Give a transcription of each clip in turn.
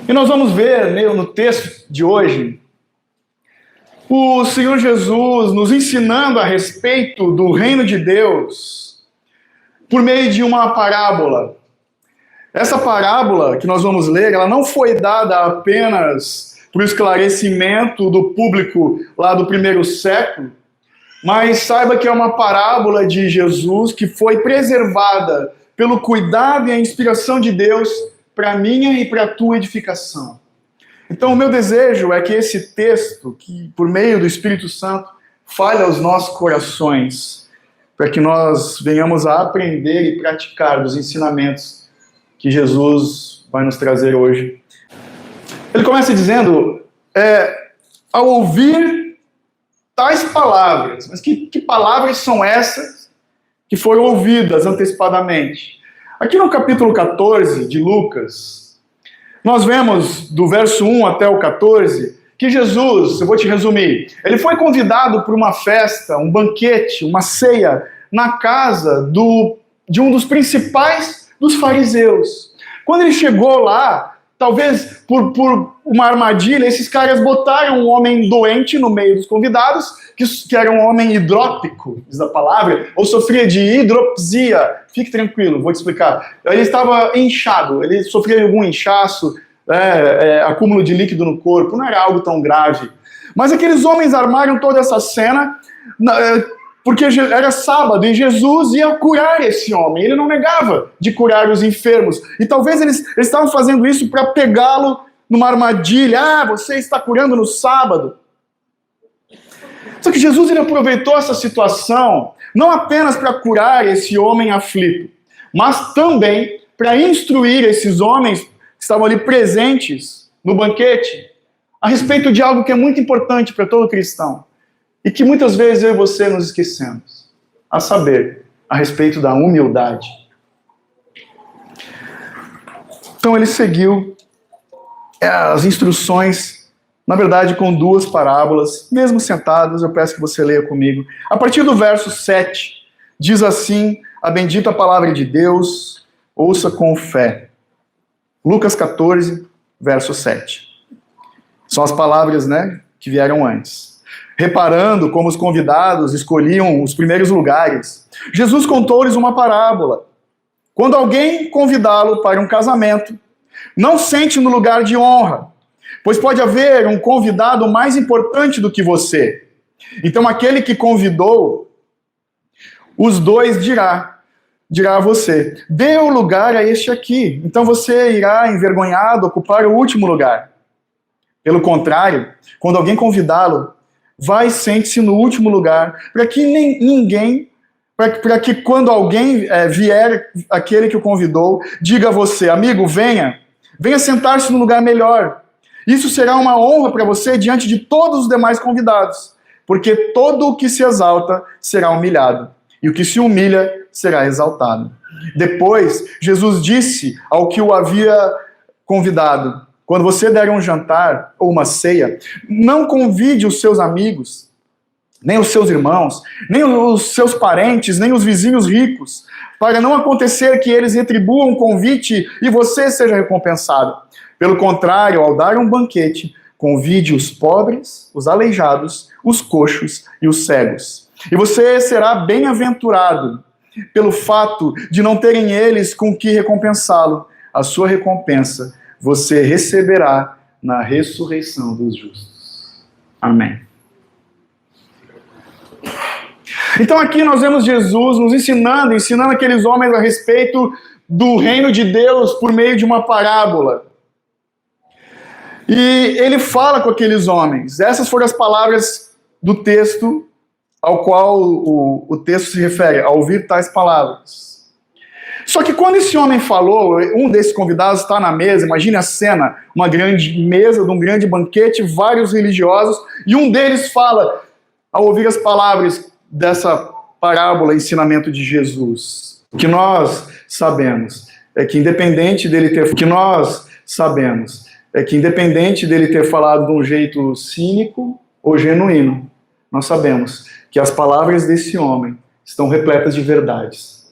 E nós vamos ver no texto de hoje o Senhor Jesus nos ensinando a respeito do reino de Deus por meio de uma parábola. Essa parábola que nós vamos ler, ela não foi dada apenas para o esclarecimento do público lá do primeiro século, mas saiba que é uma parábola de Jesus que foi preservada pelo cuidado e a inspiração de Deus para a minha e para a tua edificação. Então o meu desejo é que esse texto, que por meio do Espírito Santo, fale aos nossos corações, para que nós venhamos a aprender e praticar dos ensinamentos que Jesus vai nos trazer hoje. Ele começa dizendo, ao ouvir tais palavras, mas que palavras são essas que foram ouvidas antecipadamente? Aqui no capítulo 14 de Lucas, nós vemos do verso 1 até o 14, que Jesus, eu vou te resumir, ele foi convidado para uma festa, um banquete, uma ceia, na casa de um dos principais dos fariseus. Quando ele chegou lá, talvez por uma armadilha, esses caras botaram um homem doente no meio dos convidados, que era um homem hidrópico, diz a palavra, ou sofria de hidropsia. Fique tranquilo, vou te explicar. Ele estava inchado, ele sofria de algum inchaço, acúmulo de líquido no corpo, não era algo tão grave. Mas aqueles homens armaram toda essa cena, porque era sábado e Jesus ia curar esse homem. Ele não negava de curar os enfermos. E talvez eles estavam fazendo isso para pegá-lo numa armadilha. Você está curando no sábado. Só que Jesus ele aproveitou essa situação não apenas para curar esse homem aflito, mas também para instruir esses homens que estavam ali presentes no banquete a respeito de algo que é muito importante para todo cristão e que muitas vezes eu e você nos esquecemos, a saber, a respeito da humildade. Então ele seguiu as instruções, na verdade, com duas parábolas, mesmo sentados, eu peço que você leia comigo. A partir do verso 7, diz assim a bendita palavra de Deus, ouça com fé. Lucas 14, verso 7. São as palavras, que vieram antes. Reparando como os convidados escolhiam os primeiros lugares, Jesus contou-lhes uma parábola. Quando alguém convidá-lo para um casamento, não sente no lugar de honra, pois pode haver um convidado mais importante do que você. Então aquele que convidou os dois dirá a você, dê o lugar a este aqui. Então você irá envergonhado ocupar o último lugar. Pelo contrário, quando alguém convidá-lo, vai e sente-se no último lugar, para que quando alguém vier, aquele que o convidou, diga a você, amigo, venha sentar-se no lugar melhor. Isso será uma honra para você diante de todos os demais convidados, porque todo o que se exalta será humilhado, e o que se humilha será exaltado. Depois, Jesus disse ao que o havia convidado, quando você der um jantar ou uma ceia, não convide os seus amigos, nem os seus irmãos, nem os seus parentes, nem os vizinhos ricos, para não acontecer que eles retribuam o convite e você seja recompensado. Pelo contrário, ao dar um banquete, convide os pobres, os aleijados, os coxos e os cegos. E você será bem-aventurado pelo fato de não terem eles com que recompensá-lo. A sua recompensa você receberá na ressurreição dos justos. Amém. Então aqui nós vemos Jesus nos ensinando aqueles homens a respeito do reino de Deus por meio de uma parábola. E ele fala com aqueles homens. Essas foram as palavras do texto ao qual o texto se refere, a ouvir tais palavras. Só que quando esse homem falou, um desses convidados está na mesa, imagine a cena, uma grande mesa de um grande banquete, vários religiosos, e um deles fala, ao ouvir as palavras dessa parábola, ensinamento de Jesus. O que nós sabemos é que independente dele ter falado de um jeito cínico ou genuíno, nós sabemos que as palavras desse homem estão repletas de verdades.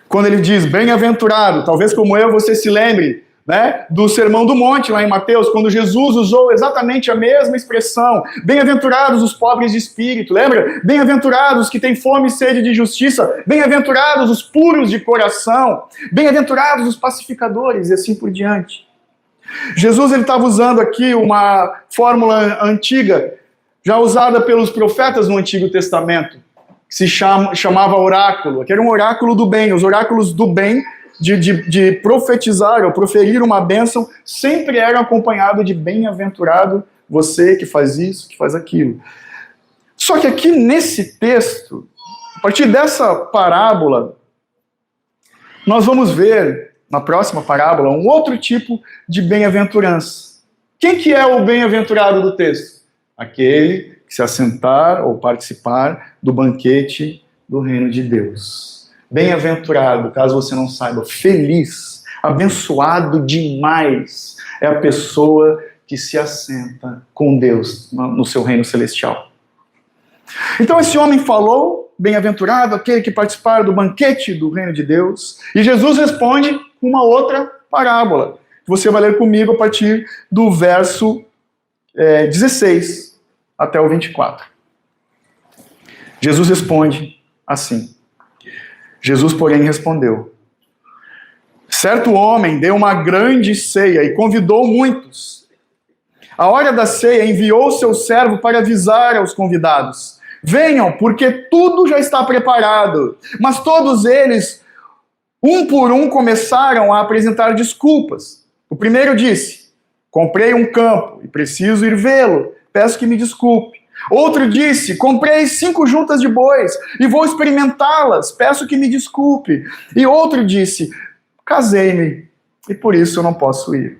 Quando ele diz, bem-aventurado, talvez como eu você se lembre né, do Sermão do Monte, lá em Mateus, quando Jesus usou exatamente a mesma expressão. Bem-aventurados os pobres de espírito, lembra? Bem-aventurados que têm fome e sede de justiça, bem-aventurados os puros de coração, bem-aventurados os pacificadores, e assim por diante. Jesus estava usando aqui uma fórmula antiga, já usada pelos profetas no Antigo Testamento, que se chamava oráculo, que era um oráculo do bem. Os oráculos do bem, de profetizar ou proferir uma bênção, sempre eram acompanhados de bem-aventurado você que faz isso, que faz aquilo. Só que aqui nesse texto, a partir dessa parábola, nós vamos ver, na próxima parábola, um outro tipo de bem-aventurança. Quem que é o bem-aventurado do texto? Aquele que se assentar ou participar do banquete do reino de Deus. Bem-aventurado, caso você não saiba, feliz, abençoado demais, é a pessoa que se assenta com Deus no seu reino celestial. Então esse homem falou, bem-aventurado aquele que participar do banquete do reino de Deus, e Jesus responde com uma outra parábola, que você vai ler comigo a partir do verso 16 até o 24. Jesus responde assim: Jesus, porém, respondeu: certo homem deu uma grande ceia e convidou muitos. À hora da ceia, enviou seu servo para avisar aos convidados: venham, porque tudo já está preparado. Mas todos eles, um por um, começaram a apresentar desculpas. O primeiro disse: comprei um campo e preciso ir vê-lo. Peço que me desculpe. Outro disse: comprei 5 juntas de bois e vou experimentá-las. Peço que me desculpe. E outro disse: casei-me e por isso eu não posso ir.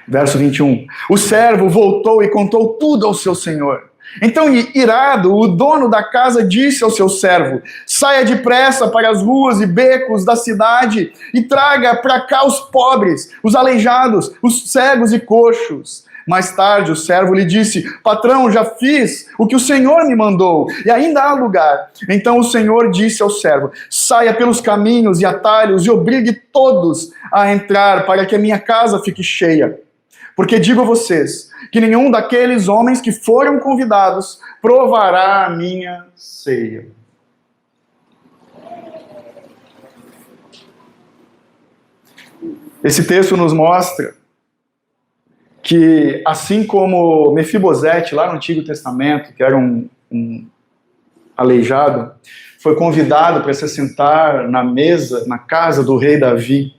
Verso 21. O servo voltou e contou tudo ao seu senhor. Então, irado, o dono da casa disse ao seu servo: saia depressa para as ruas e becos da cidade e traga para cá os pobres, os aleijados, os cegos e coxos. Mais tarde o servo lhe disse: patrão, já fiz o que o senhor me mandou e ainda há lugar. Então o senhor disse ao servo: saia pelos caminhos e atalhos e obrigue todos a entrar para que a minha casa fique cheia. Porque digo a vocês que nenhum daqueles homens que foram convidados provará a minha ceia. Esse texto nos mostra que, assim como Mefibosete, lá no Antigo Testamento, que era um aleijado, foi convidado para se assentar na mesa, na casa do rei Davi,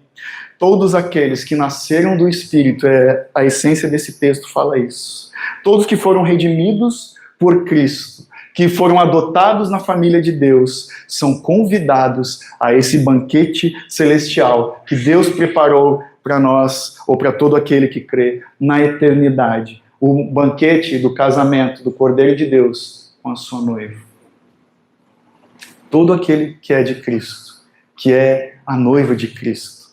todos aqueles que nasceram do Espírito, a essência desse texto fala isso, todos que foram redimidos por Cristo, que foram adotados na família de Deus, são convidados a esse banquete celestial que Deus preparou para nós, ou para todo aquele que crê, na eternidade. O banquete do casamento do Cordeiro de Deus com a sua noiva. Todo aquele que é de Cristo, que é a noiva de Cristo,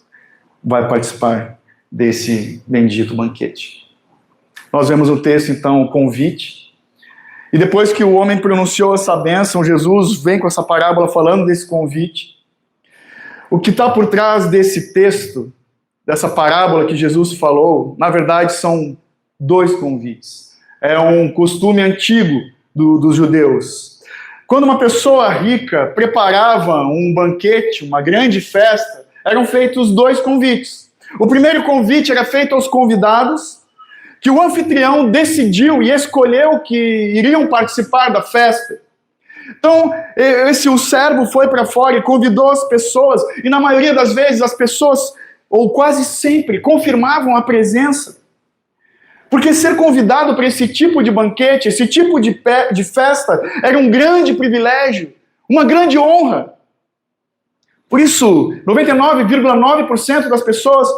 vai participar desse bendito banquete. Nós vemos no texto, então, o convite. E depois que o homem pronunciou essa bênção, Jesus vem com essa parábola falando desse convite. O que está por trás desse texto, dessa parábola que Jesus falou, na verdade são 2 convites. É um costume antigo dos judeus. Quando uma pessoa rica preparava um banquete, uma grande festa, eram feitos 2 convites. O primeiro convite era feito aos convidados, que o anfitrião decidiu e escolheu que iriam participar da festa. Então, o servo foi para fora e convidou as pessoas, e na maioria das vezes as pessoas, ou quase sempre, confirmavam a presença. Porque ser convidado para esse tipo de banquete, esse tipo de festa, era um grande privilégio, uma grande honra. Por isso, 99,9% das pessoas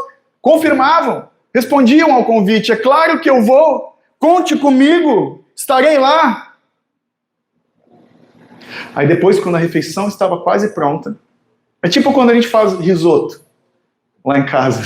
confirmavam, respondiam ao convite: é claro que eu vou, conte comigo, estarei lá. Aí depois, quando a refeição estava quase pronta, é tipo quando a gente faz risoto lá em casa.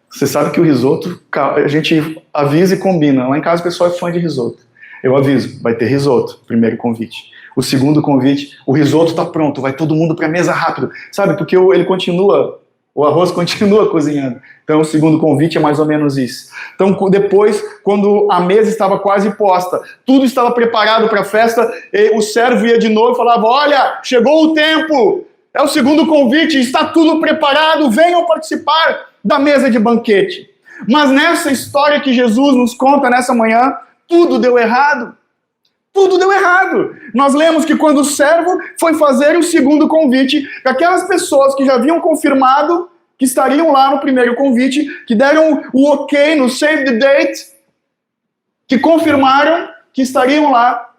Você sabe que o risoto, a gente avisa e combina. Lá em casa o pessoal é fã de risoto. Eu aviso, vai ter risoto, primeiro convite. O segundo convite, o risoto está pronto, vai todo mundo para a mesa rápido. Sabe, porque ele continua O arroz continua cozinhando. Então, o segundo convite é mais ou menos isso. Então, depois, quando a mesa estava quase posta, tudo estava preparado para a festa, o servo ia de novo e falava, olha, chegou o tempo, é o segundo convite, está tudo preparado, venham participar da mesa de banquete. Mas nessa história que Jesus nos conta nessa manhã, tudo deu errado. Tudo deu errado. Nós lemos que quando o servo foi fazer o segundo convite, aquelas pessoas que já haviam confirmado que estariam lá no primeiro convite, que deram o ok no save the date, que confirmaram que estariam lá,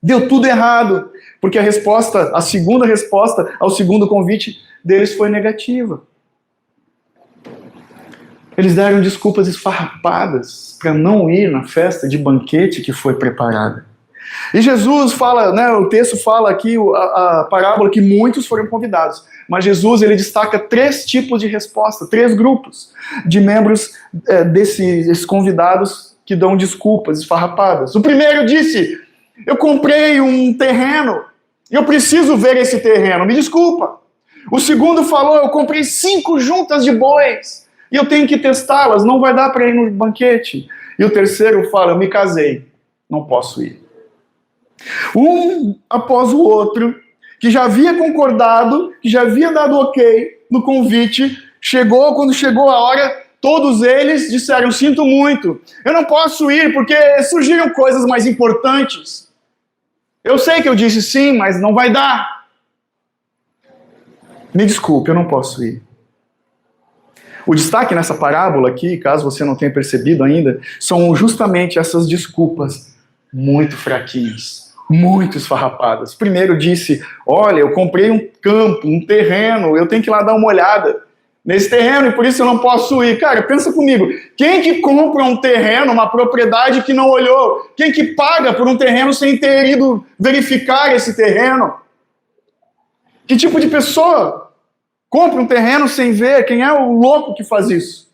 deu tudo errado, porque a segunda resposta ao segundo convite deles foi negativa. Eles deram desculpas esfarrapadas para não ir na festa de banquete que foi preparada. E Jesus fala, né, o texto fala aqui, a parábola, que muitos foram convidados. Mas Jesus, ele destaca 3 tipos de resposta, 3 grupos de membros desses convidados que dão desculpas esfarrapadas. O primeiro disse, eu comprei um terreno, eu preciso ver esse terreno, me desculpa. O segundo falou, eu comprei 5 juntas de bois, e eu tenho que testá-las, não vai dar para ir no banquete. E o terceiro fala, eu me casei, não posso ir. Um após o outro, que já havia concordado, que já havia dado ok no convite, quando chegou a hora, todos eles disseram, sinto muito, eu não posso ir porque surgiram coisas mais importantes. Eu sei que eu disse sim, mas não vai dar. Me desculpe, eu não posso ir. O destaque nessa parábola aqui, caso você não tenha percebido ainda, são justamente essas desculpas muito fraquinhas, muito esfarrapadas. Primeiro disse, olha, eu comprei um campo, um terreno, eu tenho que ir lá dar uma olhada nesse terreno e por isso eu não posso ir. Cara, pensa comigo, quem que compra um terreno, uma propriedade que não olhou? Quem que paga por um terreno sem ter ido verificar esse terreno? Que tipo de pessoa compra um terreno sem ver? Quem é o louco que faz isso?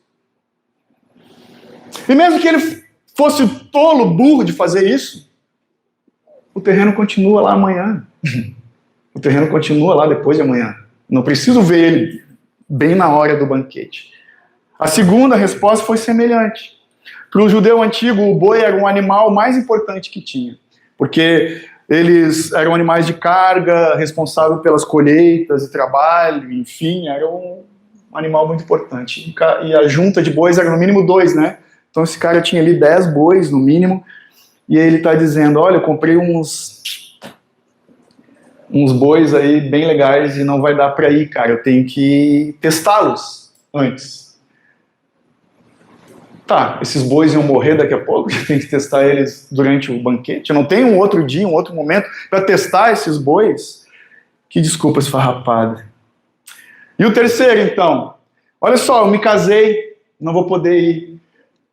E mesmo que ele fosse tolo, burro de fazer isso, o terreno continua lá amanhã. O terreno continua lá depois de amanhã. Não preciso ver ele bem na hora do banquete. A segunda resposta foi semelhante. Para o judeu antigo, o boi era um animal mais importante que tinha, porque eles eram animais de carga, responsável pelas colheitas e trabalho, enfim, era um animal muito importante. E a junta de bois era no mínimo 2, né? Então esse cara tinha ali 10 bois no mínimo, e ele está dizendo, olha, eu comprei uns bois aí bem legais e não vai dar para ir, cara, eu tenho que testá-los antes. Tá, esses bois iam morrer daqui a pouco, eu tenho que testar eles durante o banquete, eu não tenho um outro dia, um outro momento para testar esses bois? Que desculpa esfarrapada. E o terceiro, então, olha só, eu me casei, não vou poder ir.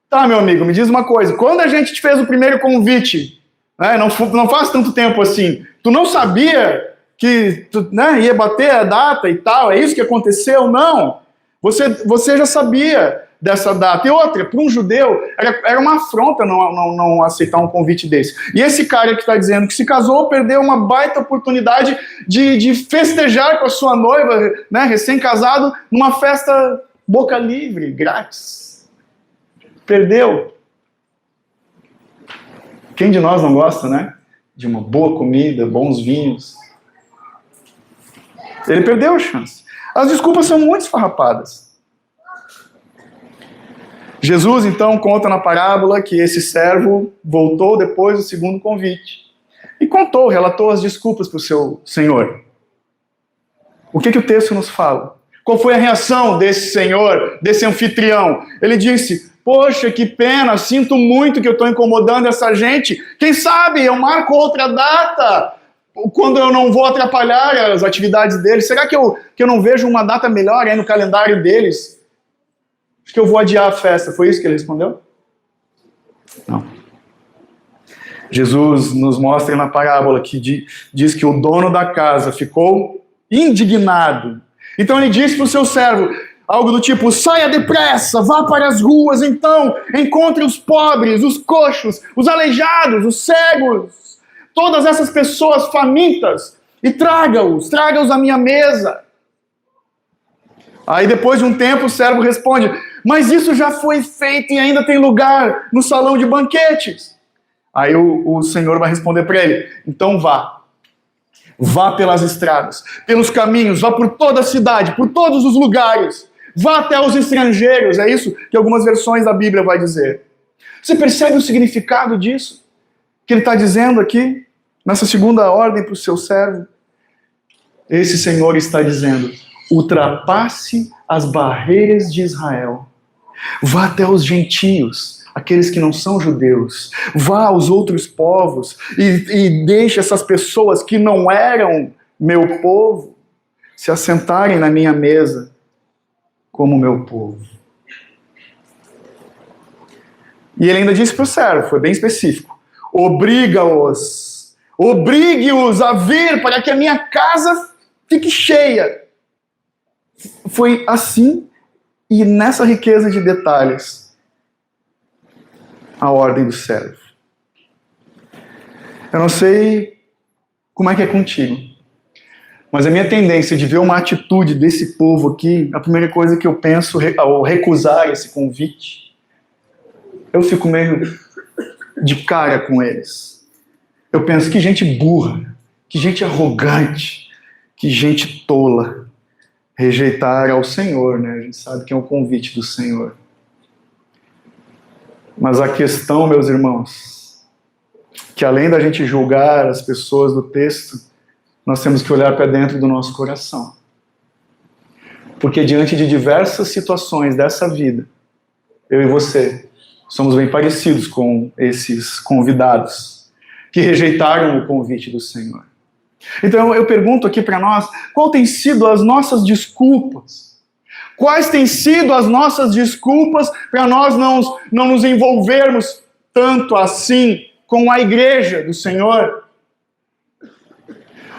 Tá, meu amigo, me diz uma coisa, quando a gente te fez o primeiro convite, né, não faz tanto tempo assim, tu não sabia que tu, né, ia bater a data e tal, é isso que aconteceu? Não, você já sabia dessa data. E outra, para um judeu, era uma afronta não aceitar um convite desse. E esse cara que está dizendo que se casou, perdeu uma baita oportunidade de festejar com a sua noiva, né, recém-casado, numa festa boca livre, grátis. Perdeu. Quem de nós não gosta, né? De uma boa comida, bons vinhos. Ele perdeu a chance. As desculpas são muito esfarrapadas. Jesus, então, conta na parábola que esse servo voltou depois do segundo convite. E relatou as desculpas para o seu senhor. O que o texto nos fala? Qual foi a reação desse senhor, desse anfitrião? Ele disse, poxa, que pena, sinto muito que eu estou incomodando essa gente. Quem sabe eu marco outra data, quando eu não vou atrapalhar as atividades deles. Será que eu não vejo uma data melhor aí no calendário deles? Acho que eu vou adiar a festa. Foi isso que ele respondeu? Não. Jesus nos mostra na parábola que diz que o dono da casa ficou indignado. Então ele disse para o seu servo, algo do tipo, saia depressa, vá para as ruas, então, encontre os pobres, os coxos, os aleijados, os cegos, todas essas pessoas famintas, e traga-os à minha mesa. Aí depois de um tempo o servo responde: mas isso já foi feito e ainda tem lugar no salão de banquetes. Aí o Senhor vai responder para ele: então vá. Vá pelas estradas, pelos caminhos, vá por toda a cidade, por todos os lugares. Vá até os estrangeiros. É isso que algumas versões da Bíblia vai dizer. Você percebe o significado disso? Que ele está dizendo aqui, nessa segunda ordem para o seu servo? Esse Senhor está dizendo: ultrapasse as barreiras de Israel. Vá até os gentios, aqueles que não são judeus. Vá aos outros povos e deixe essas pessoas que não eram meu povo se assentarem na minha mesa como meu povo. E ele ainda disse para o servo, foi bem específico: obrigue-os a vir para que a minha casa fique cheia. Foi assim, e nessa riqueza de detalhes, a ordem do servo. Eu não sei como é que é contigo, mas a minha tendência de ver uma atitude desse povo aqui, a primeira coisa que eu penso ao recusar esse convite, eu fico meio de cara com eles. Eu penso: que gente burra, que gente arrogante, que gente tola. Rejeitar ao Senhor, né? A gente sabe que é um convite do Senhor. Mas a questão, meus irmãos, que além da gente julgar as pessoas do texto, nós temos que olhar para dentro do nosso coração. Porque diante de diversas situações dessa vida, eu e você somos bem parecidos com esses convidados que rejeitaram o convite do Senhor. Então eu pergunto aqui para nós: qual tem sido as nossas desculpas? Quais têm sido as nossas desculpas para nós não nos envolvermos tanto assim com a igreja do Senhor?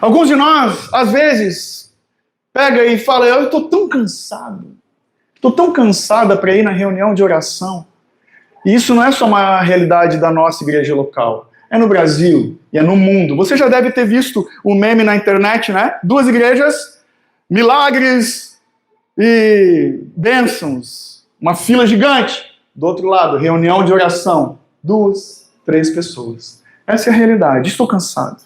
Alguns de nós, às vezes, pega e fala: eu estou tão cansado, estou tão cansada para ir na reunião de oração. E isso não é só uma realidade da nossa igreja local. É no Brasil e é no mundo. Você já deve ter visto o meme na internet, né? 2 igrejas, milagres e bênçãos. Uma fila gigante. Do outro lado, reunião de oração. 2, 3 pessoas. Essa é a realidade. Estou cansado.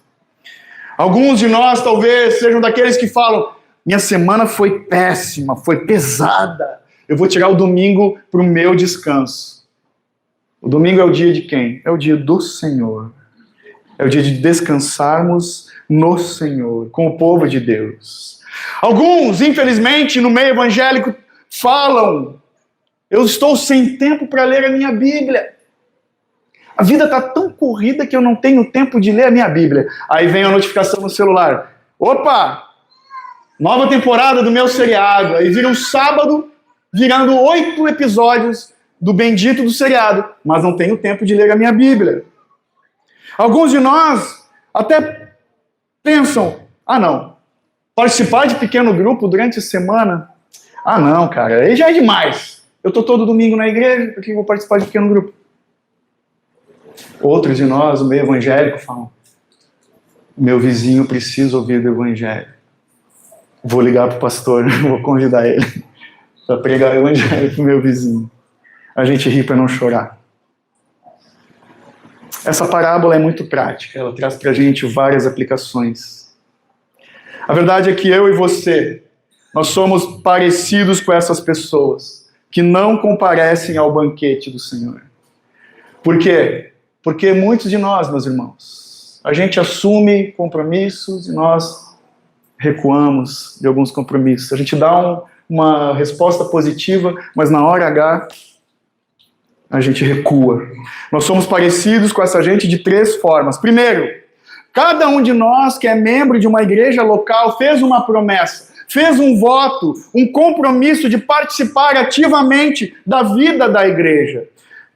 Alguns de nós talvez sejam daqueles que falam: minha semana foi péssima, foi pesada. Eu vou tirar o domingo para o meu descanso. O domingo é o dia de quem? É o dia do Senhor. É o dia de descansarmos no Senhor, com o povo de Deus. Alguns, infelizmente, no meio evangélico, falam: eu estou sem tempo para ler a minha Bíblia. A vida está tão corrida que eu não tenho tempo de ler a minha Bíblia. Aí vem a notificação no celular: opa, nova temporada do meu seriado. Aí vira um sábado, virando 8 episódios do bendito do seriado, mas não tenho tempo de ler a minha Bíblia. Alguns de nós até pensam: ah não, participar de pequeno grupo durante a semana, ah não, cara, aí já é demais. Eu estou todo domingo na igreja, por que eu vou participar de pequeno grupo? Outros de nós, o meio evangélico, falam: meu vizinho precisa ouvir do evangelho. Vou ligar para o pastor, vou convidar ele para pregar o evangelho para o meu vizinho. A gente ri para não chorar. Essa parábola é muito prática, ela traz para a gente várias aplicações. A verdade é que eu e você, nós somos parecidos com essas pessoas que não comparecem ao banquete do Senhor. Por quê? Porque muitos de nós, meus irmãos, a gente assume compromissos e nós recuamos de alguns compromissos. A gente dá uma resposta positiva, mas na hora H a gente recua. Nós somos parecidos com essa gente de 3 formas. Primeiro, cada um de nós que é membro de uma igreja local fez uma promessa, fez um voto, um compromisso de participar ativamente da vida da igreja.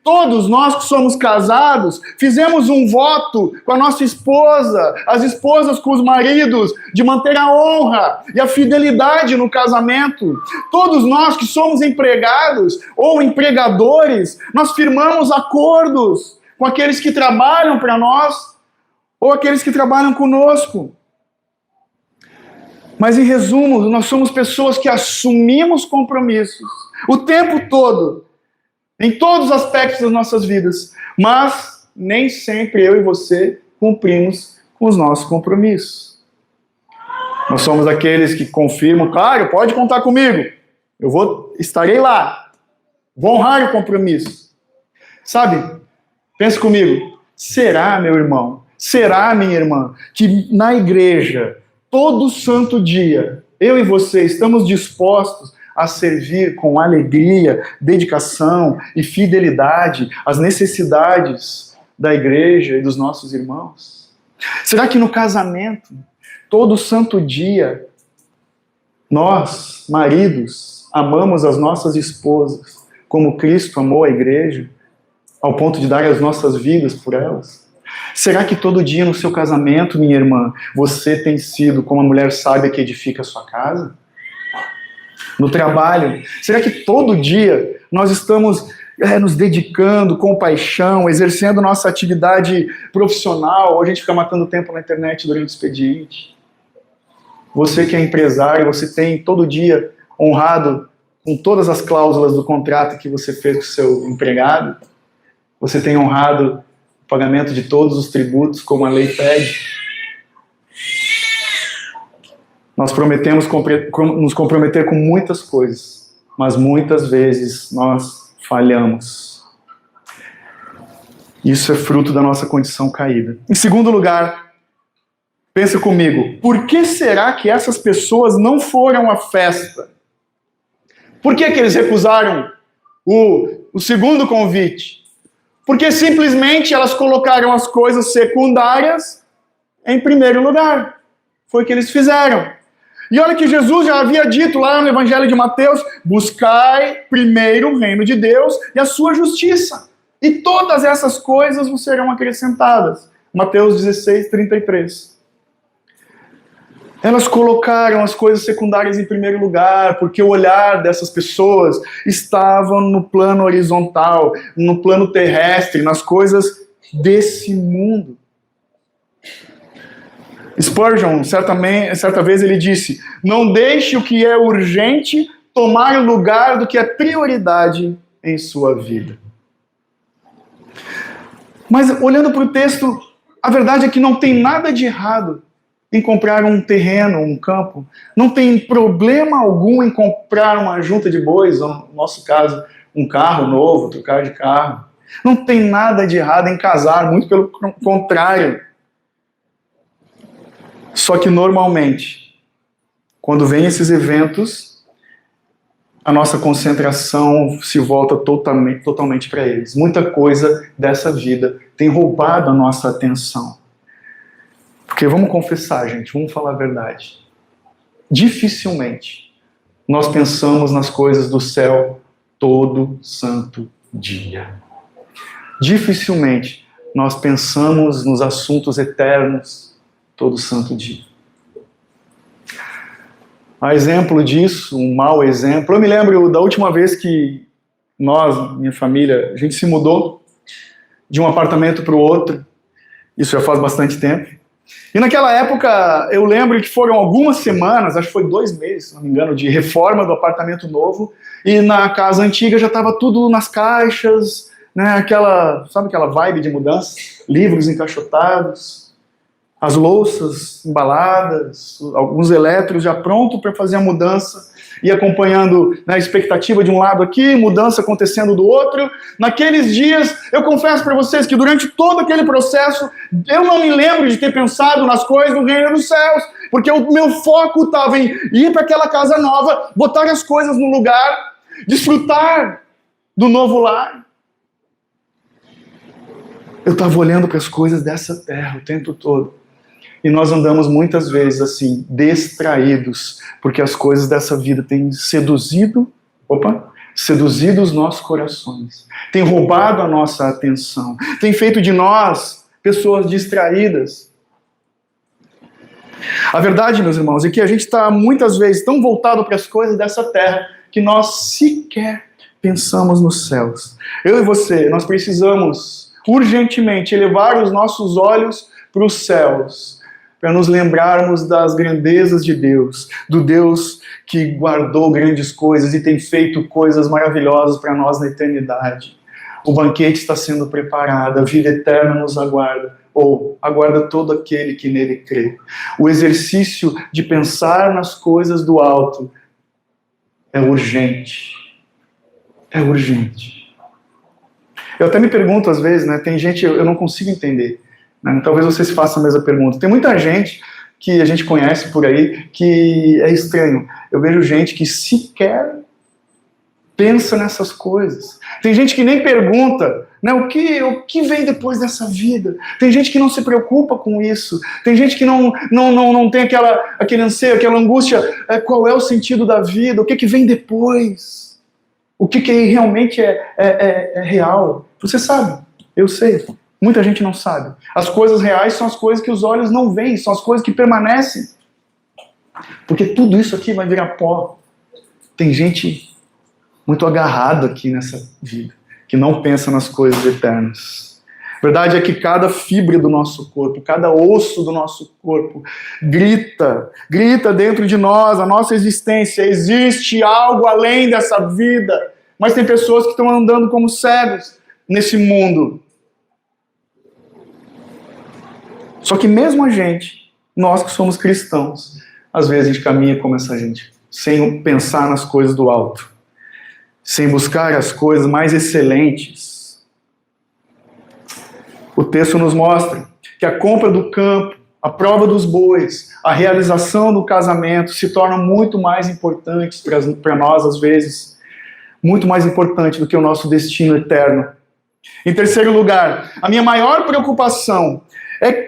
Todos nós que somos casados fizemos um voto com a nossa esposa, as esposas com os maridos, de manter a honra e a fidelidade no casamento. Todos nós que somos empregados ou empregadores, nós firmamos acordos com aqueles que trabalham para nós ou aqueles que trabalham conosco. Mas, em resumo, nós somos pessoas que assumimos compromissos o tempo todo, em todos os aspectos das nossas vidas, mas nem sempre eu e você cumprimos com os nossos compromissos. Nós somos aqueles que confirmam, claro, pode contar comigo, estarei lá, vou honrar o compromisso. Sabe, pense comigo, será, meu irmão, será, minha irmã, que na igreja, todo santo dia, eu e você estamos dispostos a servir com alegria, dedicação e fidelidade às necessidades da igreja e dos nossos irmãos? Será que no casamento, todo santo dia, nós, maridos, amamos as nossas esposas como Cristo amou a igreja, ao ponto de dar as nossas vidas por elas? Será que todo dia no seu casamento, minha irmã, você tem sido como a mulher sábia que edifica a sua casa? No trabalho, será que todo dia nós estamos nos dedicando com paixão, exercendo nossa atividade profissional, ou a gente fica matando tempo na internet durante o expediente? Você que é empresário, você tem todo dia honrado com todas as cláusulas do contrato que você fez com o seu empregado? Você tem honrado o pagamento de todos os tributos como a lei pede? Nós prometemos nos comprometer com muitas coisas, mas muitas vezes nós falhamos. Isso é fruto da nossa condição caída. Em segundo lugar, pensa comigo, por que será que essas pessoas não foram à festa? Por que eles recusaram o segundo convite? Porque simplesmente elas colocaram as coisas secundárias em primeiro lugar. Foi o que eles fizeram. E olha que Jesus já havia dito lá no Evangelho de Mateus, buscai primeiro o reino de Deus e a sua justiça. E todas essas coisas vos serão acrescentadas. Mateus 16, 33. Elas colocaram as coisas secundárias em primeiro lugar, porque o olhar dessas pessoas estava no plano horizontal, no plano terrestre, nas coisas desse mundo. Spurgeon, certa vez ele disse, não deixe o que é urgente tomar o lugar do que é prioridade em sua vida. Mas olhando para o texto, a verdade é que não tem nada de errado em comprar um terreno, um campo. Não tem problema algum em comprar uma junta de bois, ou no nosso caso, um carro novo, trocar de carro. Não tem nada de errado em casar, muito pelo contrário. Só que normalmente, quando vem esses eventos, a nossa concentração se volta totalmente para eles. Muita coisa dessa vida tem roubado a nossa atenção. Porque vamos confessar, gente, vamos falar a verdade. Dificilmente nós pensamos nas coisas do céu todo santo dia. Dificilmente nós pensamos nos assuntos eternos todo santo dia. A exemplo disso, um mau exemplo, eu me lembro da última vez que nós, minha família, a gente se mudou de um apartamento para o outro, isso já faz bastante tempo, e naquela época eu lembro que foram algumas semanas, acho que foi 2 meses, se não me engano, de reforma do apartamento novo, e na casa antiga já estava tudo nas caixas, né, sabe aquela vibe de mudança? Livros encaixotados, as louças embaladas, alguns elétricos já prontos para fazer a mudança, e acompanhando a expectativa de um lado aqui, mudança acontecendo do outro. Naqueles dias, eu confesso para vocês que durante todo aquele processo, eu não me lembro de ter pensado nas coisas do reino dos céus, porque o meu foco estava em ir para aquela casa nova, botar as coisas no lugar, desfrutar do novo lar. Eu estava olhando para as coisas dessa terra o tempo todo. E nós andamos muitas vezes assim, distraídos, porque as coisas dessa vida têm seduzido os nossos corações, têm roubado a nossa atenção, têm feito de nós pessoas distraídas. A verdade, meus irmãos, é que a gente está muitas vezes tão voltado para as coisas dessa terra que nós sequer pensamos nos céus. Eu e você, nós precisamos urgentemente elevar os nossos olhos para os céus. para nos lembrarmos das grandezas de Deus, do Deus que guardou grandes coisas e tem feito coisas maravilhosas para nós na eternidade. O banquete está sendo preparado, a vida eterna nos aguarda, ou aguarda todo aquele que nele crê. O exercício de pensar nas coisas do alto é urgente. É urgente. Eu até me pergunto às vezes, né, tem gente, eu não consigo entender, né, talvez vocês façam a mesma pergunta. Tem muita gente que a gente conhece por aí que é estranho. Eu vejo gente que sequer pensa nessas coisas. Tem gente que nem pergunta, né, o que vem depois dessa vida. Tem gente que não se preocupa com isso. Tem gente que não tem aquele anseio, aquela angústia. Qual é o sentido da vida? O que vem depois? O que realmente é real? Você sabe, eu sei. Muita gente não sabe. As coisas reais são as coisas que os olhos não veem, são as coisas que permanecem. Porque tudo isso aqui vai virar pó. Tem gente muito agarrado aqui nessa vida, que não pensa nas coisas eternas. A verdade é que cada fibra do nosso corpo, cada osso do nosso corpo grita dentro de nós, a nossa existência. Existe algo além dessa vida. Mas tem pessoas que estão andando como cegos nesse mundo. Só que mesmo a gente, nós que somos cristãos, às vezes a gente caminha como essa gente, sem pensar nas coisas do alto, sem buscar as coisas mais excelentes. O texto nos mostra que a compra do campo, a prova dos bois, a realização do casamento se tornam muito mais importantes para nós, às vezes, muito mais importante do que o nosso destino eterno. Em terceiro lugar, a minha maior preocupação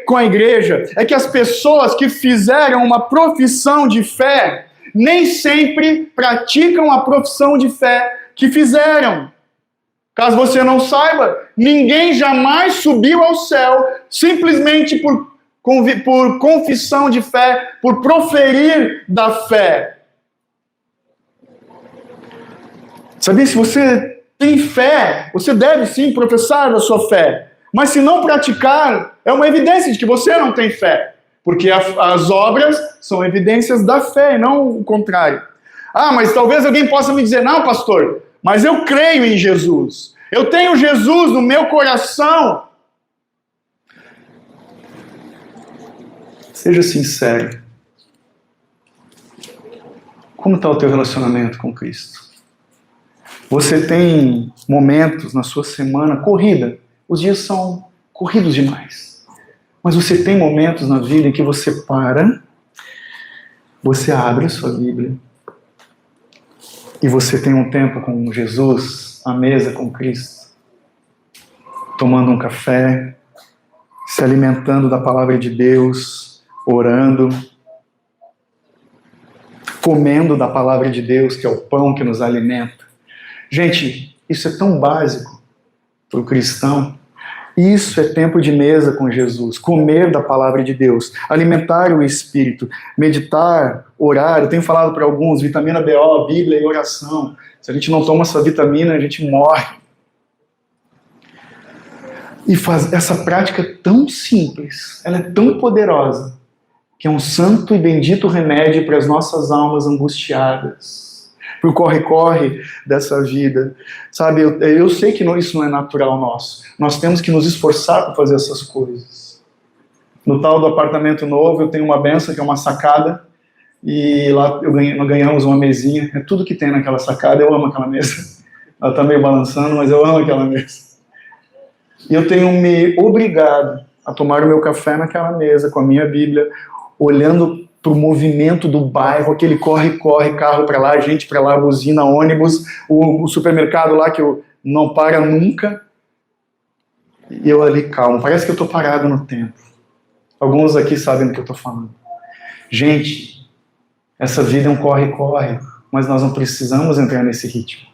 com a igreja é que as pessoas que fizeram uma profissão de fé nem sempre praticam a profissão de fé que fizeram. Caso você não saiba, ninguém jamais subiu ao céu simplesmente por confissão de fé, por proferir da fé. Sabia, se você tem fé, você deve sim professar a sua fé. Mas se não praticar, é uma evidência de que você não tem fé. Porque as obras são evidências da fé, e não o contrário. Ah, mas talvez alguém possa me dizer, não, pastor, mas eu creio em Jesus. Eu tenho Jesus no meu coração. Seja sincero. Como está o teu relacionamento com Cristo? Você tem momentos na sua semana corrida. Os dias são corridos demais. Mas você tem momentos na vida em que você para, você abre a sua Bíblia e você tem um tempo com Jesus, à mesa com Cristo, tomando um café, se alimentando da palavra de Deus, orando, comendo da palavra de Deus, que é o pão que nos alimenta. Gente, isso é tão básico para o cristão. Isso é tempo de mesa com Jesus, comer da palavra de Deus, alimentar o Espírito, meditar, orar. Eu tenho falado para alguns, vitamina BO, Bíblia e oração. Se a gente não toma essa vitamina, a gente morre. E essa prática tão simples, ela é tão poderosa, que é um santo e bendito remédio para as nossas almas angustiadas, para o corre-corre dessa vida. Sabe, eu sei que isso não é natural nosso. Nós temos que nos esforçar para fazer essas coisas. No tal do apartamento novo, eu tenho uma benção, que é uma sacada, e lá nós ganhamos uma mesinha. É tudo que tem naquela sacada, eu amo aquela mesa. Ela está meio balançando, mas eu amo aquela mesa. E eu tenho me obrigado a tomar o meu café naquela mesa, com a minha Bíblia, olhando para o movimento do bairro, aquele corre-corre, carro para lá, gente para lá, buzina, ônibus, o supermercado lá que não para nunca, e eu ali calmo, parece que eu estou parado no tempo. Alguns aqui sabem do que eu estou falando. Gente, essa vida é um corre-corre, mas nós não precisamos entrar nesse ritmo.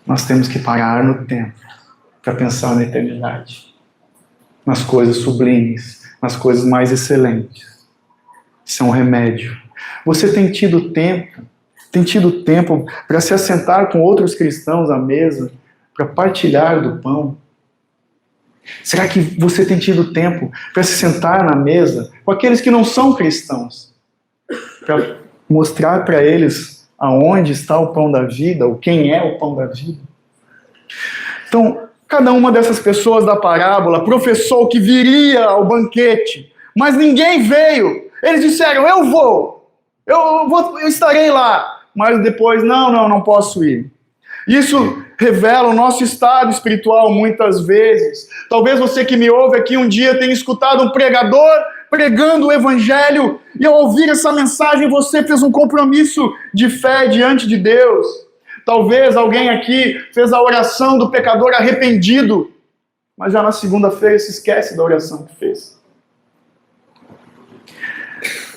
Nós temos que parar no tempo para pensar na eternidade, nas coisas sublimes, nas coisas mais excelentes. Isso é um remédio. Você tem tido tempo para se assentar com outros cristãos à mesa, para partilhar do pão? Será que você tem tido tempo para se sentar na mesa, com aqueles que não são cristãos, para mostrar para eles aonde está o pão da vida, ou quem é o pão da vida. Então, cada uma dessas pessoas da parábola professou que viria ao banquete, mas ninguém veio. Eles disseram, eu estarei lá, mas depois, não posso ir. Isso revela o nosso estado espiritual muitas vezes. Talvez você que me ouve aqui um dia tenha escutado um pregador pregando o evangelho e ao ouvir essa mensagem você fez um compromisso de fé diante de Deus. Talvez alguém aqui fez a oração do pecador arrependido, mas já na segunda-feira se esquece da oração que fez.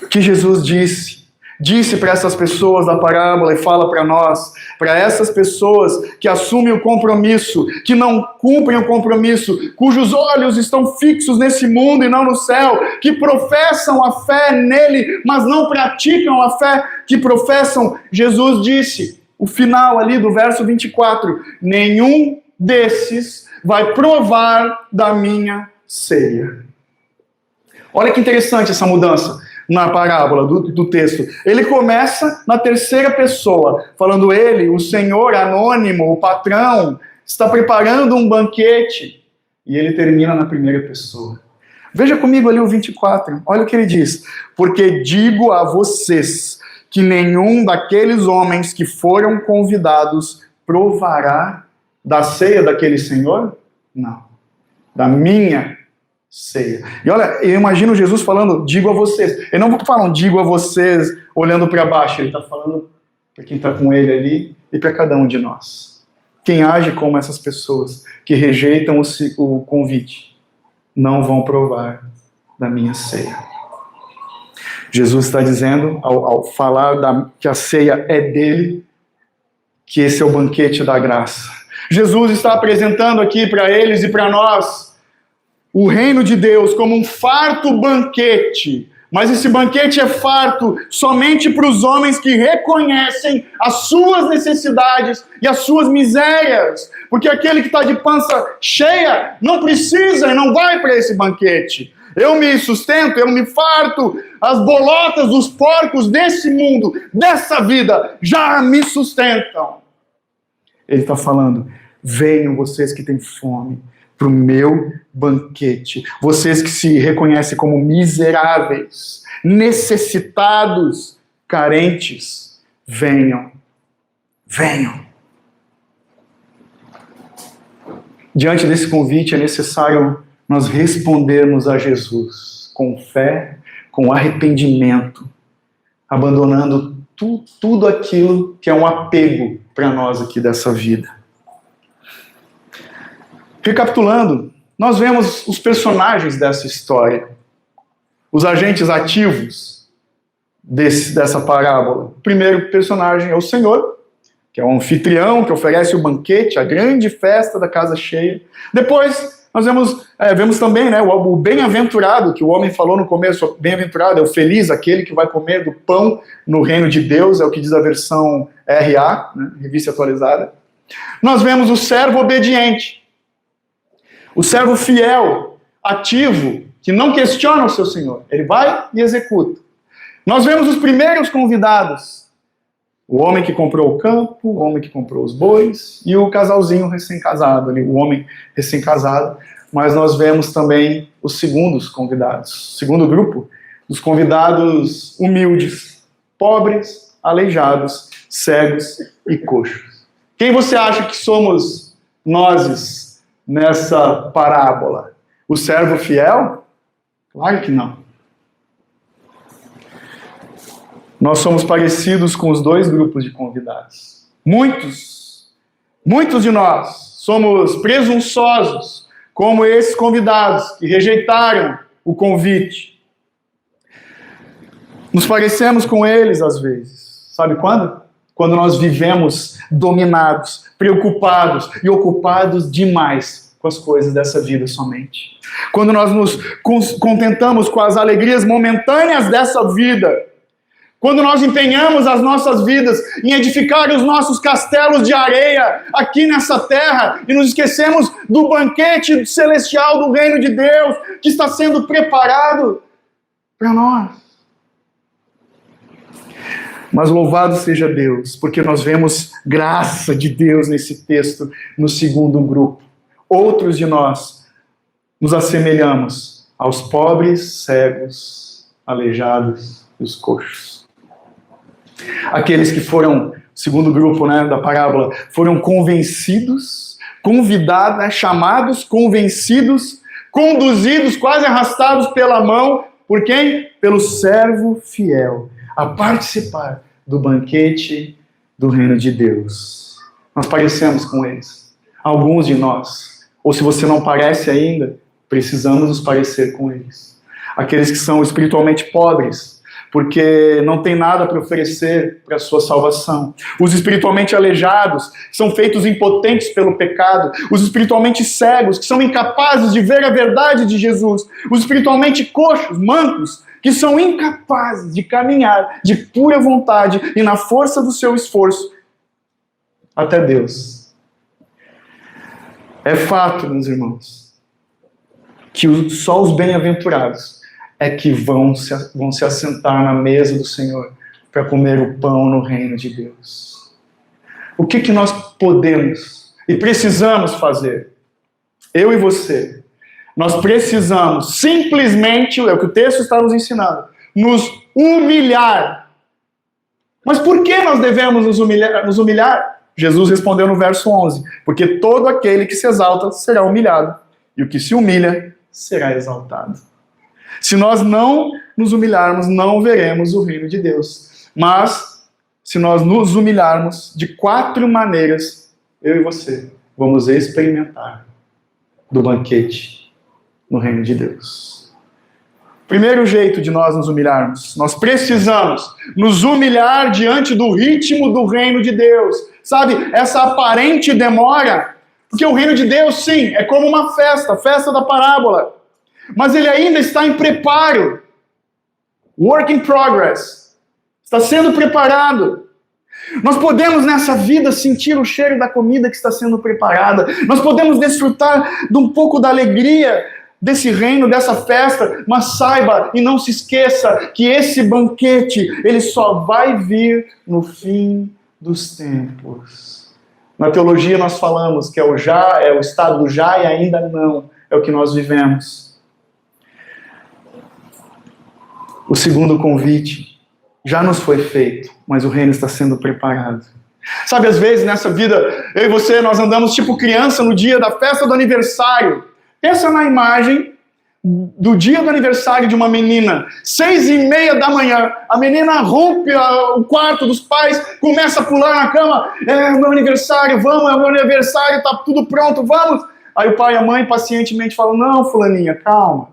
O que Jesus disse para essas pessoas da parábola e fala para nós, para essas pessoas que assumem o compromisso, que não cumprem o compromisso, cujos olhos estão fixos nesse mundo e não no céu, que professam a fé nele, mas não praticam a fé que professam. Jesus disse, o final ali do verso 24, nenhum desses vai provar da minha ceia. Olha que interessante essa mudança na parábola do texto. Ele começa na terceira pessoa, falando ele, o senhor anônimo, o patrão, está preparando um banquete. E ele termina na primeira pessoa. Veja comigo ali o 24, olha o que ele diz. Porque digo a vocês que nenhum daqueles homens que foram convidados provará da ceia daquele senhor? Não. Da minha ceia. E olha, eu imagino Jesus falando, digo a vocês. Ele não fala, digo a vocês, olhando para baixo. Ele está falando para quem está com ele ali e para cada um de nós. Quem age como essas pessoas que rejeitam o convite, não vão provar da minha ceia. Jesus está dizendo, ao falar que a ceia é dele, que esse é o banquete da graça. Jesus está apresentando aqui para eles e para nós o reino de Deus como um farto banquete, mas esse banquete é farto somente para os homens que reconhecem as suas necessidades e as suas misérias, porque aquele que está de pança cheia não precisa e não vai para esse banquete. Eu me sustento, eu me farto, as bolotas dos porcos desse mundo, dessa vida, já me sustentam. Ele está falando, venham vocês que têm fome, para o meu banquete. Vocês que se reconhecem como miseráveis, necessitados, carentes, venham. Venham. Diante desse convite é necessário nós respondermos a Jesus com fé, com arrependimento, abandonando tudo aquilo que é um apego para nós aqui dessa vida. Recapitulando, nós vemos os personagens dessa história, os agentes ativos dessa parábola. O primeiro personagem é o Senhor, que é o anfitrião, que oferece o banquete, a grande festa da casa cheia. Depois, nós vemos também o bem-aventurado, que o homem falou no começo, bem-aventurado é o feliz, aquele que vai comer do pão no reino de Deus, é o que diz a versão RA, Revista Atualizada. Nós vemos o servo obediente, o servo fiel, ativo, que não questiona o seu senhor. Ele vai e executa. Nós vemos os primeiros convidados. O homem que comprou o campo, o homem que comprou os bois e o casalzinho recém-casado, o homem recém-casado. Mas nós vemos também os segundos convidados. O segundo grupo, os convidados humildes, pobres, aleijados, cegos e coxos. Quem você acha que somos nós nessa parábola? O servo fiel? Claro que não. Nós somos parecidos com os dois grupos de convidados. Muitos de nós somos presunçosos, como esses convidados que rejeitaram o convite. Nos parecemos com eles às vezes. Sabe quando? Quando nós vivemos dominados, preocupados e ocupados demais com as coisas dessa vida somente. Quando nós nos contentamos com as alegrias momentâneas dessa vida. Quando nós empenhamos as nossas vidas em edificar os nossos castelos de areia aqui nessa terra e nos esquecemos do banquete celestial do reino de Deus que está sendo preparado para nós. Mas louvado seja Deus, porque nós vemos graça de Deus nesse texto, no segundo grupo. Outros de nós nos assemelhamos aos pobres, cegos, aleijados e os coxos. Aqueles que foram, segundo grupo, da parábola, foram convencidos, convidados, chamados, convencidos, conduzidos, quase arrastados pela mão, por quem? Pelo servo fiel, a participar do banquete do reino de Deus. Nós parecemos com eles. Alguns de nós, ou se você não parece ainda, precisamos nos parecer com eles. Aqueles que são espiritualmente pobres, porque não tem nada para oferecer para a sua salvação. Os espiritualmente aleijados, que são feitos impotentes pelo pecado. Os espiritualmente cegos, que são incapazes de ver a verdade de Jesus. Os espiritualmente coxos, mancos, que são incapazes de caminhar de pura vontade e na força do seu esforço até Deus. É fato, meus irmãos, que só os bem-aventurados é que vão se assentar na mesa do Senhor para comer o pão no reino de Deus. O que nós podemos e precisamos fazer? Eu e você. Nós precisamos simplesmente, é o que o texto está nos ensinando, nos humilhar. Mas por que nós devemos nos humilhar? Jesus respondeu no verso 11, porque todo aquele que se exalta será humilhado, e o que se humilha será exaltado. Se nós não nos humilharmos, não veremos o reino de Deus. Mas, se nós nos humilharmos, de 4 maneiras, eu e você vamos experimentar do banquete no reino de Deus. Primeiro jeito de nós nos humilharmos, nós precisamos nos humilhar diante do ritmo do reino de Deus. Sabe, essa aparente demora, porque o reino de Deus, sim, é como uma festa, a festa da parábola. Mas ele ainda está em preparo. Work in progress. Está sendo preparado. Nós podemos nessa vida sentir o cheiro da comida que está sendo preparada. Nós podemos desfrutar de um pouco da alegria desse reino, dessa festa. Mas saiba e não se esqueça que esse banquete, ele só vai vir no fim dos tempos. Na teologia nós falamos que é o já, é o estado do já e ainda não. É o que nós vivemos. O segundo convite já nos foi feito, mas o reino está sendo preparado. Sabe, às vezes nessa vida, eu e você, nós andamos tipo criança no dia da festa do aniversário. Pensa na imagem do dia do aniversário de uma menina, 6:30 da manhã, a menina rompe o quarto dos pais, começa a pular na cama, é meu aniversário, vamos, é meu aniversário, tá tudo pronto, vamos. Aí o pai e a mãe pacientemente falam, não, fulaninha, calma,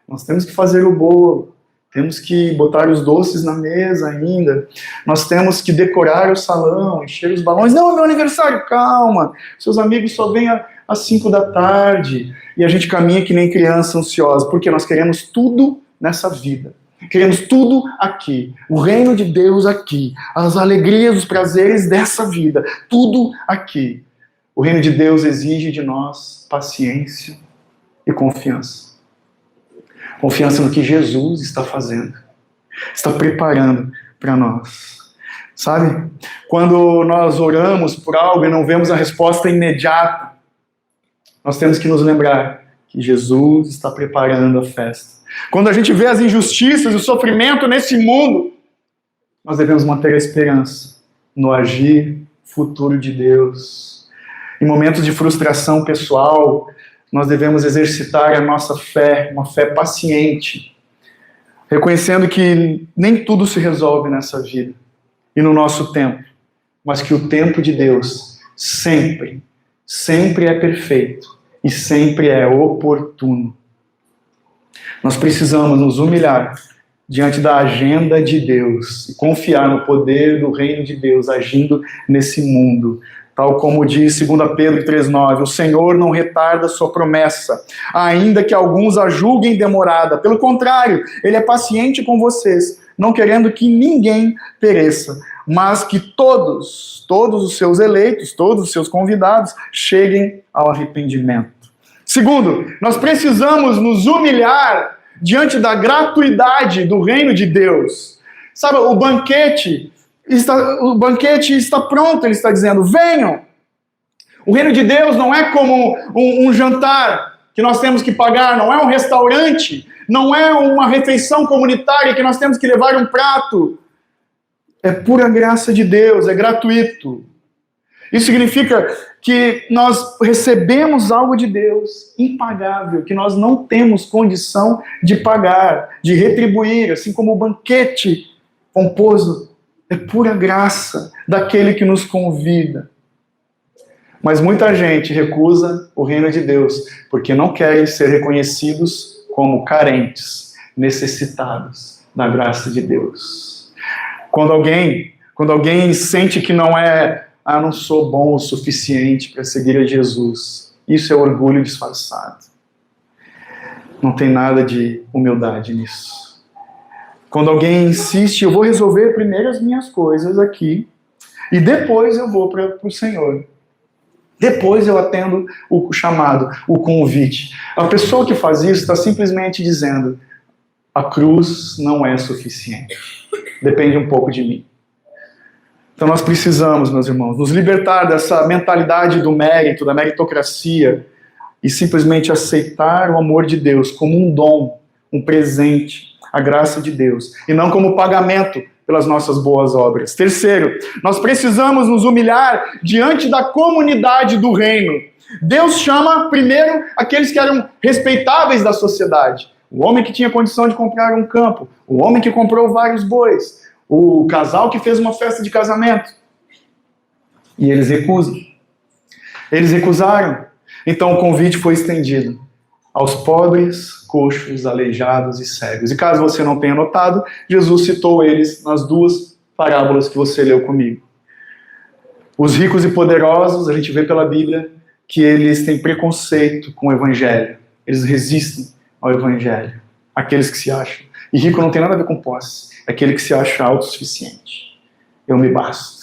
nós temos que fazer o bolo. Temos que botar os doces na mesa ainda. Nós temos que decorar o salão, encher os balões. Não, é meu aniversário, calma. Seus amigos só vêm às 5 da tarde. E a gente caminha que nem criança ansiosa, porque nós queremos tudo nessa vida. Queremos tudo aqui. O reino de Deus aqui. As alegrias, os prazeres dessa vida. Tudo aqui. O reino de Deus exige de nós paciência e confiança. Confiança no que Jesus está fazendo, está preparando para nós. Sabe? Quando nós oramos por algo e não vemos a resposta imediata, nós temos que nos lembrar que Jesus está preparando a festa. Quando a gente vê as injustiças e o sofrimento nesse mundo, nós devemos manter a esperança no agir futuro de Deus. Em momentos de frustração pessoal, nós devemos exercitar a nossa fé, uma fé paciente, reconhecendo que nem tudo se resolve nessa vida e no nosso tempo, mas que o tempo de Deus sempre, sempre é perfeito e sempre é oportuno. Nós precisamos nos humilhar diante da agenda de Deus e confiar no poder do reino de Deus agindo nesse mundo. Tal como diz 2 Pedro 3,9, o Senhor não retarda sua promessa, ainda que alguns a julguem demorada. Pelo contrário, Ele é paciente com vocês, não querendo que ninguém pereça, mas que todos os seus eleitos, todos os seus convidados, cheguem ao arrependimento. Segundo, nós precisamos nos humilhar diante da gratuidade do reino de Deus. Sabe, o banquete está pronto, ele está dizendo, venham. O reino de Deus não é como um jantar que nós temos que pagar, não é um restaurante, não é uma refeição comunitária que nós temos que levar um prato. É pura graça de Deus, é gratuito. Isso significa que nós recebemos algo de Deus impagável, que nós não temos condição de pagar, de retribuir, assim como o banquete pomposo. É pura graça daquele que nos convida. Mas muita gente recusa o reino de Deus, porque não querem ser reconhecidos como carentes, necessitados da graça de Deus. Quando alguém sente que não sou bom o suficiente para seguir a Jesus, isso é orgulho disfarçado. Não tem nada de humildade nisso. Quando alguém insiste, eu vou resolver primeiro as minhas coisas aqui, e depois eu vou para o Senhor. Depois eu atendo o chamado, o convite. A pessoa que faz isso está simplesmente dizendo, a cruz não é suficiente. Depende um pouco de mim. Então nós precisamos, meus irmãos, nos libertar dessa mentalidade do mérito, da meritocracia, e simplesmente aceitar o amor de Deus como um dom, um presente, a graça de Deus, e não como pagamento pelas nossas boas obras. Terceiro, nós precisamos nos humilhar diante da comunidade do reino. Deus chama primeiro aqueles que eram respeitáveis da sociedade. O homem que tinha condição de comprar um campo, o homem que comprou vários bois, o casal que fez uma festa de casamento. E eles recusam. Eles recusaram. Então o convite foi estendido aos pobres, coxos, aleijados e cegos. E caso você não tenha notado, Jesus citou eles nas duas parábolas que você leu comigo. Os ricos e poderosos, a gente vê pela Bíblia que eles têm preconceito com o Evangelho. Eles resistem ao Evangelho. Aqueles que se acham. E rico não tem nada a ver com posse. É aquele que se acha autossuficiente. Eu me basto.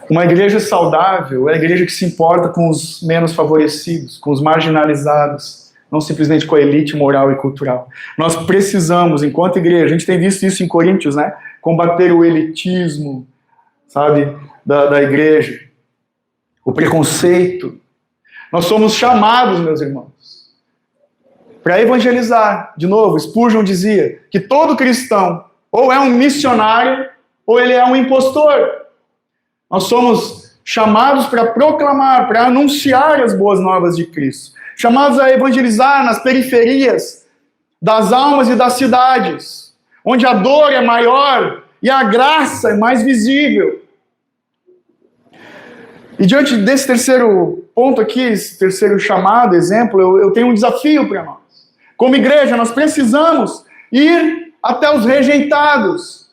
Uma igreja saudável é a igreja que se importa com os menos favorecidos, com os marginalizados, não simplesmente com a elite moral e cultural. Nós precisamos, enquanto igreja, a gente tem visto isso em Coríntios, né? Combater o elitismo, sabe, da igreja, o preconceito. Nós somos chamados, meus irmãos, para evangelizar. De novo, Spurgeon dizia que todo cristão ou é um missionário ou ele é um impostor. Nós somos chamados para proclamar, para anunciar as boas novas de Cristo. Chamados a evangelizar nas periferias das almas e das cidades, onde a dor é maior e a graça é mais visível. E diante desse terceiro ponto aqui, esse terceiro chamado, exemplo, eu tenho um desafio para nós. Como igreja, nós precisamos ir até os rejeitados.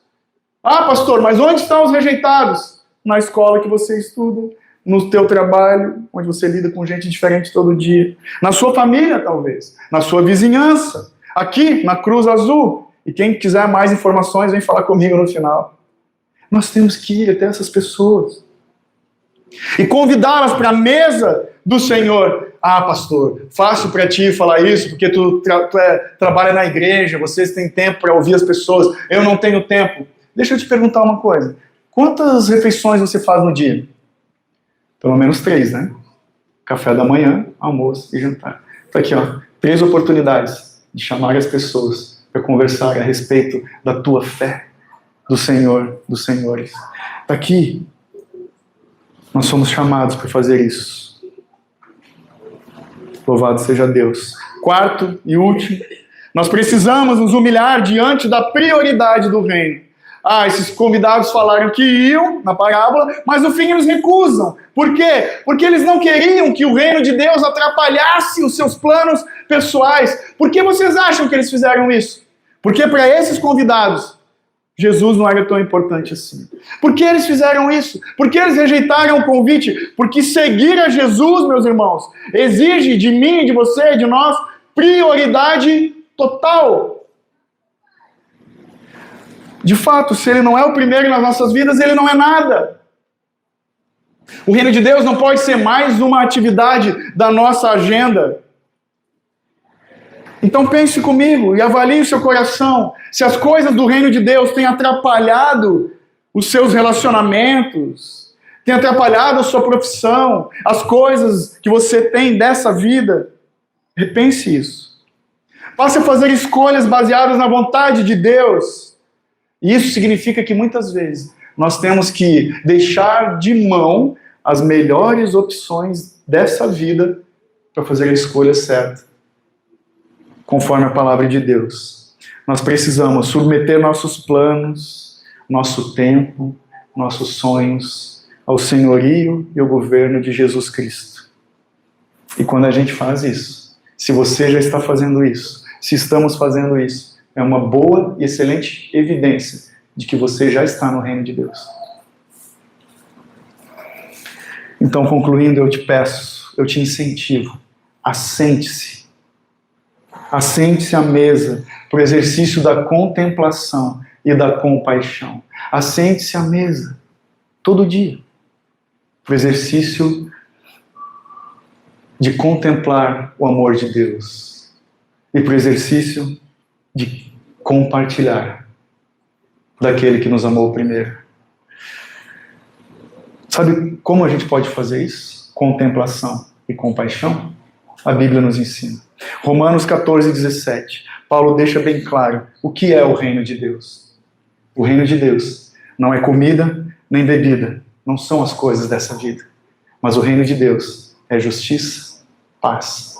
Ah, pastor, mas onde estão os rejeitados? Na escola que você estuda, no teu trabalho, onde você lida com gente diferente todo dia, na sua família, talvez, na sua vizinhança, aqui, na Cruz Azul. E quem quiser mais informações, vem falar comigo no final. Nós temos que ir até essas pessoas e convidá-las para a mesa do Senhor. Ah, pastor, fácil para ti falar isso, porque tu trabalha na igreja, vocês têm tempo para ouvir as pessoas, eu não tenho tempo. Deixa eu te perguntar uma coisa. Quantas refeições você faz no dia? Pelo menos 3, né? Café da manhã, almoço e jantar. Tá aqui, ó, 3 oportunidades de chamar as pessoas para conversar a respeito da tua fé, do Senhor, dos senhores. Tá aqui. Nós somos chamados para fazer isso. Louvado seja Deus. Quarto e último, nós precisamos nos humilhar diante da prioridade do reino. Ah, esses convidados falaram que iam na parábola, mas no fim eles recusam. Por quê? Porque eles não queriam que o reino de Deus atrapalhasse os seus planos pessoais. Por que vocês acham que eles fizeram isso? Porque para esses convidados, Jesus não era tão importante assim. Por que eles fizeram isso? Por que eles rejeitaram o convite? Porque seguir a Jesus, meus irmãos, exige de mim, de você, de nós, prioridade total. De fato, se ele não é o primeiro nas nossas vidas, ele não é nada. O reino de Deus não pode ser mais uma atividade da nossa agenda. Então pense comigo e avalie o seu coração. Se as coisas do reino de Deus têm atrapalhado os seus relacionamentos, têm atrapalhado a sua profissão, as coisas que você tem dessa vida, repense isso. Passe a fazer escolhas baseadas na vontade de Deus. E isso significa que muitas vezes nós temos que deixar de mão as melhores opções dessa vida para fazer a escolha certa, conforme a palavra de Deus. Nós precisamos submeter nossos planos, nosso tempo, nossos sonhos ao senhorio e ao governo de Jesus Cristo. E quando a gente faz isso, se você já está fazendo isso, se estamos fazendo isso, é uma boa e excelente evidência de que você já está no reino de Deus. Então, concluindo, eu te peço, eu te incentivo, assente-se. Assente-se à mesa para o exercício da contemplação e da compaixão. Assente-se à mesa, todo dia, para o exercício de contemplar o amor de Deus e para o exercício de compartilhar daquele que nos amou primeiro. Sabe como a gente pode fazer isso? Contemplação e compaixão? A Bíblia nos ensina. Romanos 14:17. Paulo deixa bem claro o que é o reino de Deus. O reino de Deus não é comida nem bebida. Não são as coisas dessa vida. Mas o reino de Deus é justiça, paz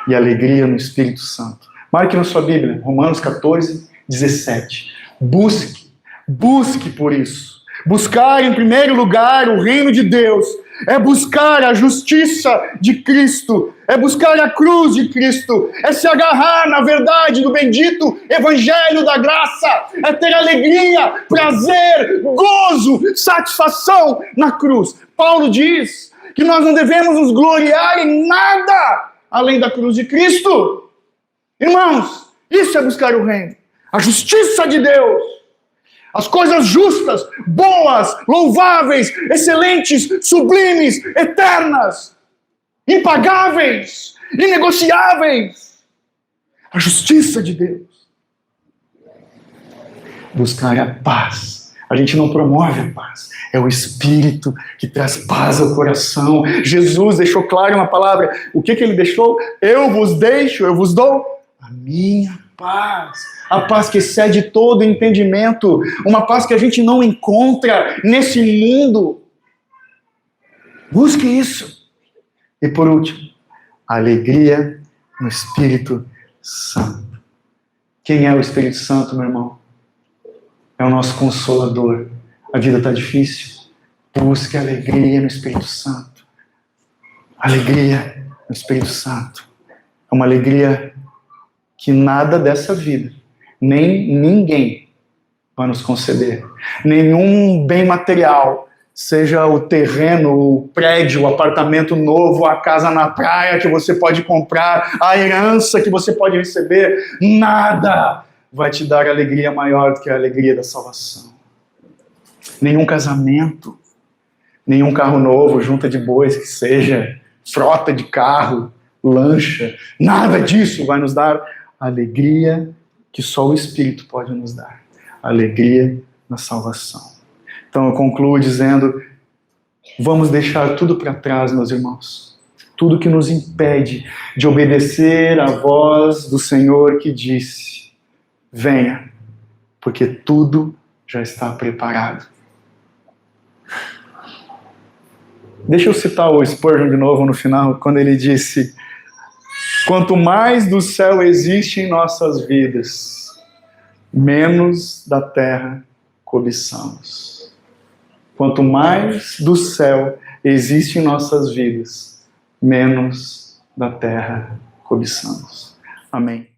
e alegria no Espírito Santo. Marque na sua Bíblia, Romanos 14:17. Busque por isso. Buscar em primeiro lugar o reino de Deus é buscar a justiça de Cristo, é buscar a cruz de Cristo, é se agarrar na verdade do bendito evangelho da graça, é ter alegria, prazer, gozo, satisfação na cruz. Paulo diz que nós não devemos nos gloriar em nada além da cruz de Cristo. Irmãos, isso é buscar o reino, a justiça de Deus. As coisas justas, boas, louváveis, excelentes, sublimes, eternas, impagáveis, inegociáveis. A justiça de Deus. Buscar a paz. A gente não promove a paz. É o Espírito que traz paz ao coração. Jesus deixou claro na palavra. O que ele deixou? Eu vos deixo, eu vos dou a minha paz. A paz que excede todo entendimento. Uma paz que a gente não encontra nesse mundo. Busque isso. E por último, a alegria no Espírito Santo. Quem é o Espírito Santo, meu irmão? É o nosso consolador. A vida está difícil. Busque alegria no Espírito Santo. Alegria no Espírito Santo. É uma alegria que nada dessa vida, nem ninguém vai nos conceder. Nenhum bem material, seja o terreno, o prédio, o apartamento novo, a casa na praia que você pode comprar, a herança que você pode receber, nada vai te dar alegria maior do que a alegria da salvação. Nenhum casamento, nenhum carro novo, junta de bois que seja, frota de carro, lancha, nada disso vai nos dar a alegria que só o Espírito pode nos dar. A alegria na salvação. Então eu concluo dizendo, vamos deixar tudo para trás, meus irmãos. Tudo que nos impede de obedecer à voz do Senhor que disse, venha, porque tudo já está preparado. Deixa eu citar o Spurgeon de novo no final, quando ele disse, quanto mais do céu existe em nossas vidas, menos da terra cobiçamos. Quanto mais do céu existe em nossas vidas, menos da terra cobiçamos. Amém.